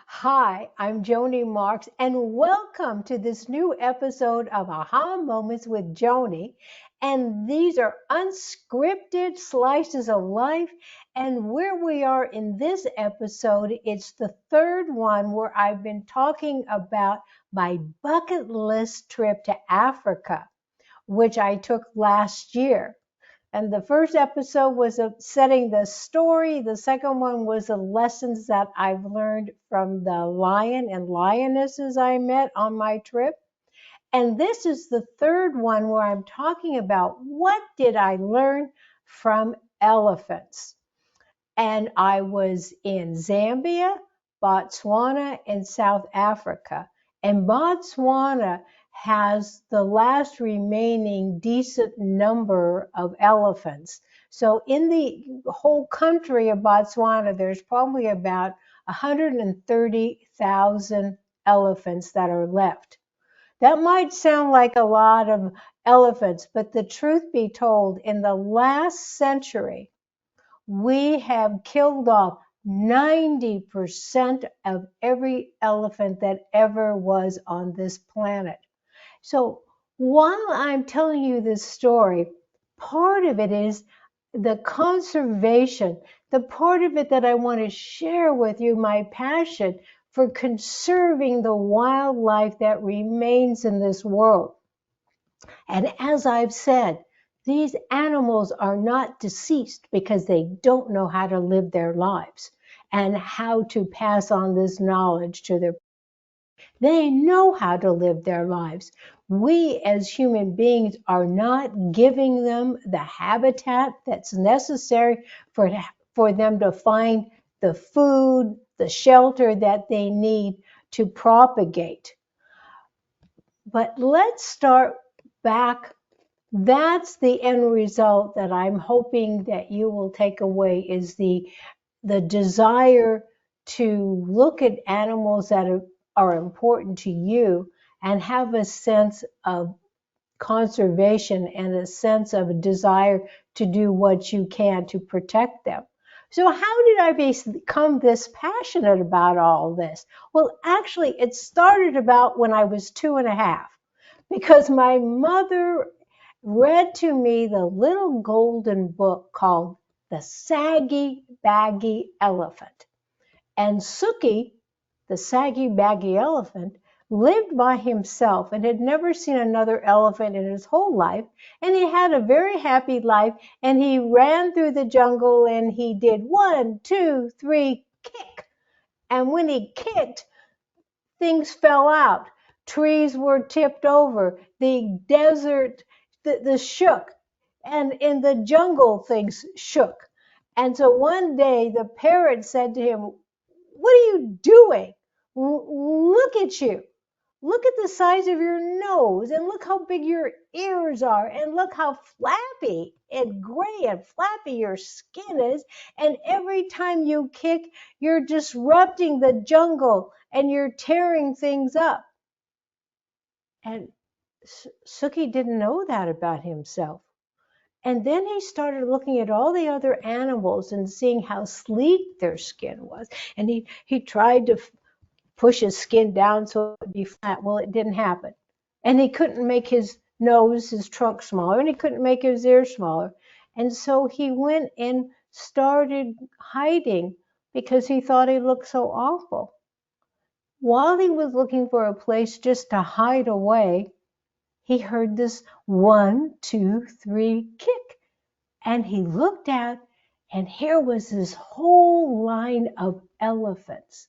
Hi, I'm Joanie Marks, and welcome to this new episode of Aha Moments with Joanie. And these are unscripted slices of life. And where we are in this episode, it's the third one where I've been talking about my bucket list trip to Africa, which I took last year. And the first episode was setting the story. The second one was the lessons that I've learned from the lion and lionesses I met on my trip. And this is the third one where I'm talking about what did I learn from elephants. And I was in Zambia, Botswana, and South Africa. And Botswana has the last remaining decent number of elephants. So in the whole country of Botswana, there's probably about 130,000 elephants that are left. That might sound like a lot of elephants, but the truth be told, in the last century, we have killed off 90% of every elephant that ever was on this planet. So while I'm telling you this story, part of it is the conservation, the part of it that I want to share with you, my passion for conserving the wildlife that remains in this world. And as I've said, these animals are not deceased because they don't know how to live their lives and how to pass on this knowledge to their. They know how to live their lives. We as human beings are not giving them the habitat that's necessary for them to find the food, the shelter that they need to propagate. But let's start back. That's the end result that I'm hoping that you will take away is the desire to look at animals that are important to you and have a sense of conservation and a sense of a desire to do what you can to protect them. So how did I become this passionate about all this? Well, actually, it started about when I was 2.5, because my mother read to me the little golden book called The Saggy Baggy Elephant. And Suki, the saggy baggy elephant, lived by himself and had never seen another elephant in his whole life. And he had a very happy life. And he ran through the jungle and he did 1, 2, 3, kick. And when he kicked, things fell out. Trees were tipped over. The desert, the shook. And in the jungle, things shook. And so one day the parrot said to him, "What are you doing? Look at you. Look at the size of your nose and look how big your ears are and look how flappy and gray and flappy your skin is. And every time you kick, you're disrupting the jungle and you're tearing things up." And Suki didn't know that about himself. And then he started looking at all the other animals and seeing how sleek their skin was. And he tried to push his skin down so it would be flat. Well, it didn't happen. And he couldn't make his nose, his trunk smaller, and he couldn't make his ears smaller. And so he went and started hiding because he thought he looked so awful. While he was looking for a place just to hide away, he heard this 1, 2, 3 kick. And he looked out, and here was this whole line of elephants.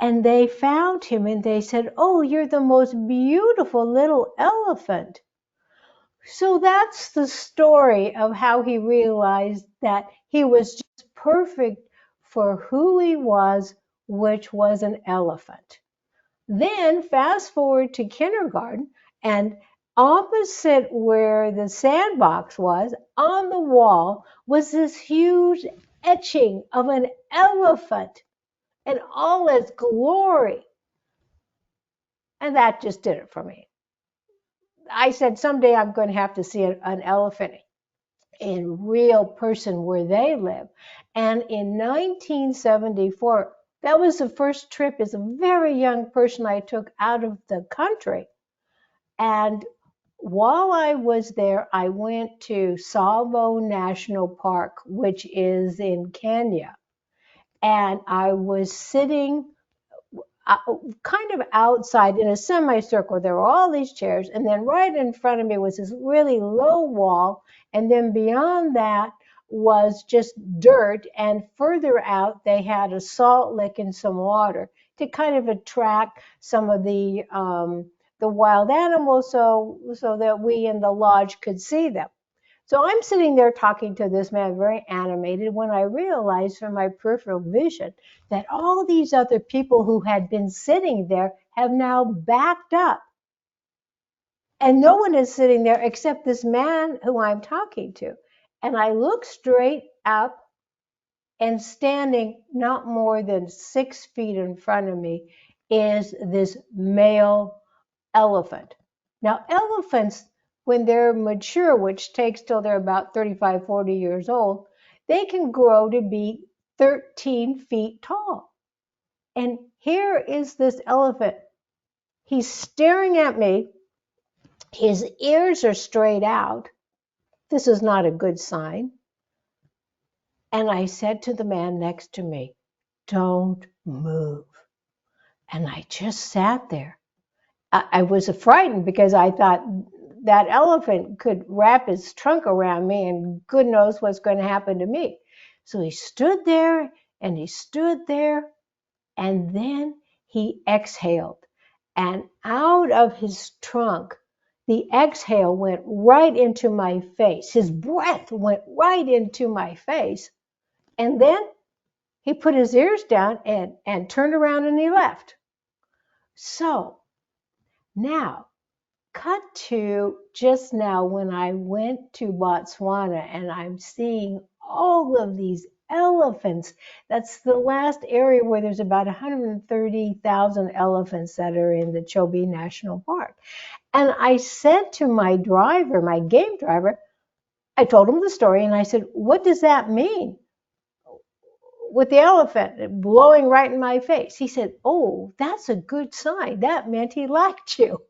And they found him and they said, "Oh, you're the most beautiful little elephant." So that's the story of how he realized that he was just perfect for who he was, which was an elephant. Then fast forward to kindergarten, and opposite where the sandbox was, on the wall, was this huge etching of an elephant in all its glory. And that just did it for me. I said, someday I'm going to have to see an elephant in real person where they live. And in 1974, That was the first trip as a very young person I took out of the country. And while I was there, I went to Tsavo National Park, which is in Kenya. And I was sitting uh, kind of outside in a semicircle. There were all these chairs, and then right in front of me was this really low wall, and then beyond that was just dirt, and further out they had a salt lick and some water to kind of attract some of the wild animals, so that we in the lodge could see them. So I'm sitting there talking to this man, very animated, when I realized from my peripheral vision that all these other people who had been sitting there have now backed up. And no one is sitting there except this man who I'm talking to. And I look straight up, and standing not more than 6 feet in front of me is this male elephant. Now, elephants, when they're mature, which takes till they're about 35, 40 years old, they can grow to be 13 feet tall. And here is this elephant. He's staring at me. His ears are straight out. This is not a good sign. And I said to the man next to me, "Don't move." And I just sat there. I was frightened because I thought that elephant could wrap his trunk around me and good knows what's going to happen to me. So he stood there and he stood there, and then he exhaled. And out of his trunk, the exhale went right into my face. His breath went right into my face. And then he put his ears down and turned around and he left. So now, cut to just now when I went to Botswana and I'm seeing all of these elephants. That's the last area where there's about 130,000 elephants that are in the Chobe National Park. And I said to my driver, my game driver, I told him the story and I said, "What does that mean with the elephant blowing right in my face?" He said, "Oh, that's a good sign. That meant he liked you."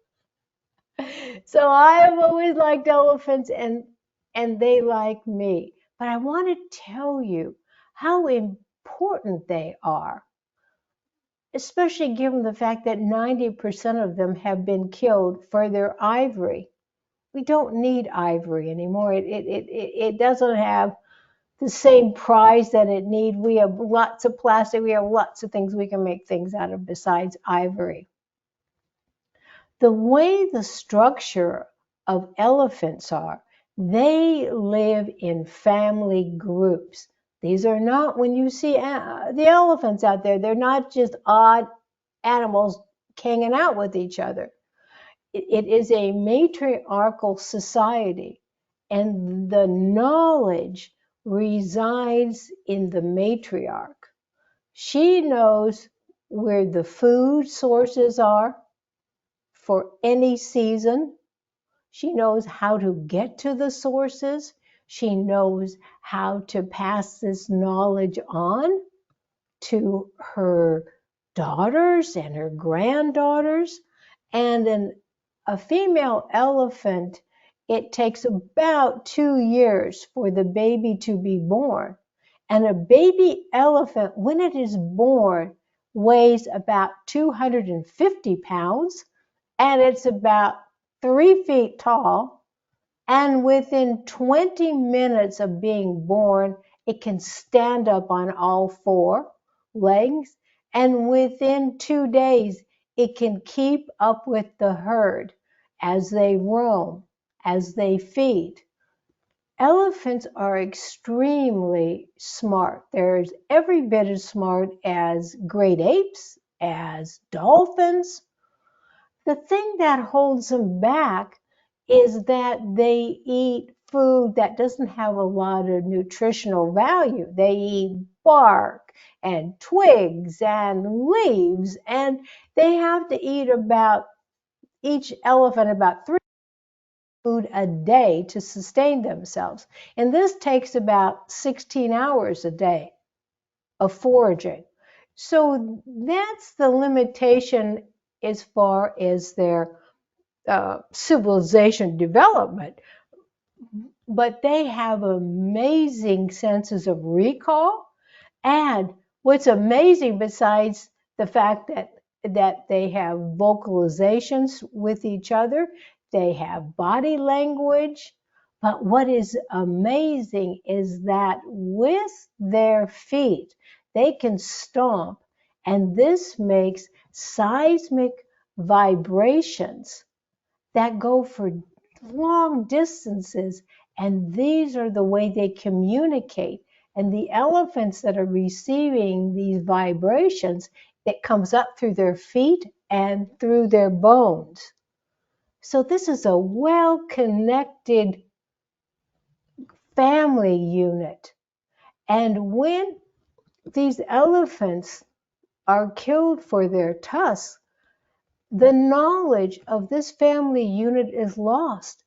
So I have always liked elephants, and they like me. But I want to tell you how important they are, especially given the fact that 90% of them have been killed for their ivory. We don't need ivory anymore. It doesn't have the same price that it needs. We have lots of plastic. We have lots of things we can make things out of besides ivory. The way the structure of elephants are, they live in family groups. These are not, when you see the elephants out there, they're not just odd animals hanging out with each other. It is a matriarchal society, and the knowledge resides in the matriarch. She knows where the food sources are for any season. She knows how to get to the sources. She knows how to pass this knowledge on to her daughters and her granddaughters. And a female elephant, it takes about 2 years for the baby to be born. And a baby elephant, when it is born, weighs about 250 pounds, and it's about 3 feet tall. And within 20 minutes of being born, it can stand up on all 4 legs. And within 2 days, it can keep up with the herd as they roam, as they feed. Elephants are extremely smart. They're every bit as smart as great apes, as dolphins. The thing that holds them back is that they eat food that doesn't have a lot of nutritional value. They eat bark and twigs and leaves, and they have to eat about, each elephant, about 3 food a day to sustain themselves. And this takes about 16 hours a day of foraging. So that's the limitation as far as their civilization development. But they have amazing senses of recall. And what's amazing, besides the fact that they have vocalizations with each other, they have body language. But what is amazing is that with their feet, they can stomp, and this makes seismic vibrations that go for long distances, and these are the way they communicate. And the elephants that are receiving these vibrations, it comes up through their feet and through their bones. So this is a well-connected family unit. And when these elephants are killed for their tusks, the knowledge of this family unit is lost.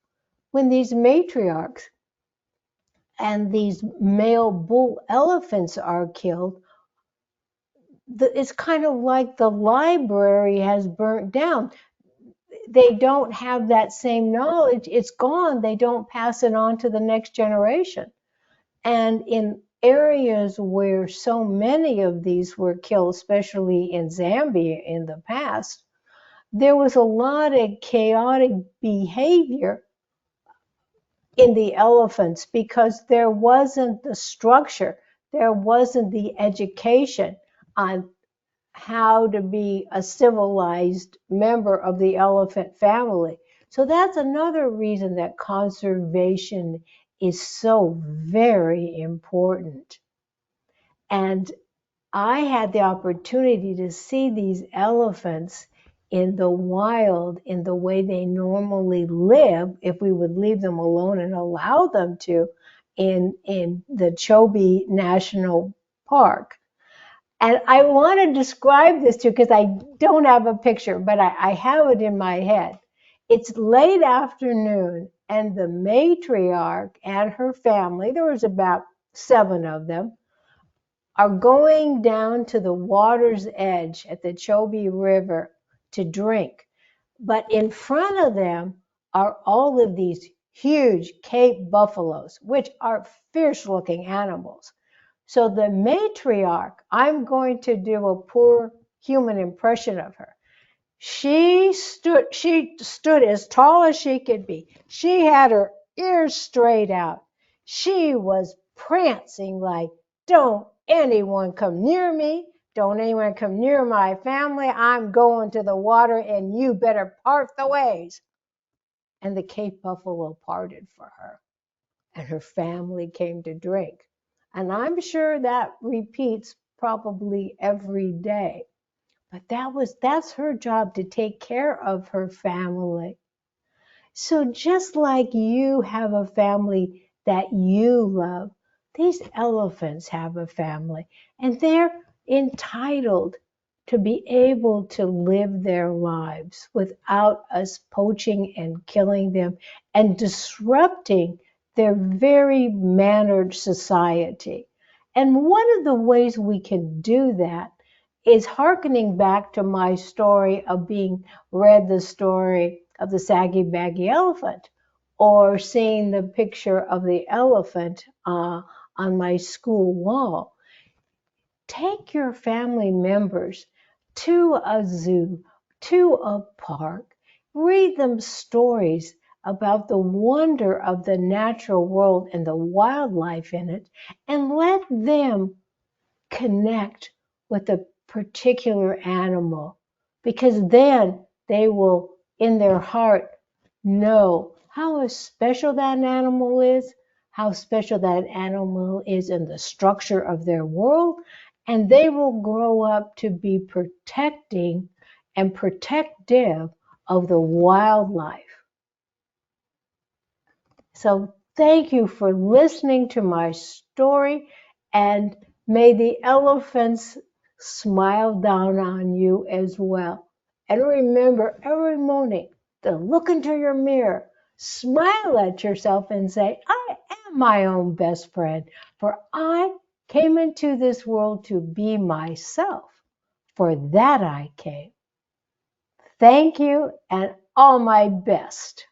When these matriarchs and these male bull elephants are killed, it's kind of like the library has burnt down. They don't have that same knowledge. It's gone. They don't pass it on to the next generation. And in areas where so many of these were killed, especially in Zambia in the past, there was a lot of chaotic behavior in the elephants because there wasn't the structure, there wasn't the education on how to be a civilized member of the elephant family. So that's another reason that conservation is so very important. And I had the opportunity to see these elephants in the wild, in the way they normally live, if we would leave them alone and allow them to, in the Chobe National Park. And I want to describe this to you because I don't have a picture, but I have it in my head. It's late afternoon, and the matriarch and her family, there was about 7 of them, are going down to the water's edge at the Chobe River to drink. But in front of them are all of these huge Cape buffaloes, which are fierce looking animals. So the matriarch, I'm going to do a poor human impression of her. She stood as tall as she could be. She had her ears straight out. She was prancing like, don't anyone come near me. Don't anyone come near my family. I'm going to the water and you better part the ways. And the Cape buffalo parted for her, and her family came to drink. And I'm sure that repeats probably every day. But that's her job, to take care of her family. So just like you have a family that you love, these elephants have a family, and they're entitled to be able to live their lives without us poaching and killing them and disrupting their very mannered society. And one of the ways we can do that is hearkening back to my story of being read the story of the saggy baggy elephant, or seeing the picture of the elephant on my school wall. Take your family members to a zoo, to a park, read them stories about the wonder of the natural world and the wildlife in it, and let them connect with a particular animal, because then they will, in their heart, know how special that animal is, how special that animal is in the structure of their world, and they will grow up to be protecting and protective of the wildlife. So thank you for listening to my story, and may the elephants smile down on you as well. And remember every morning to look into your mirror, smile at yourself and say, I am my own best friend, for I came into this world to be myself. For that I came. Thank you and all my best.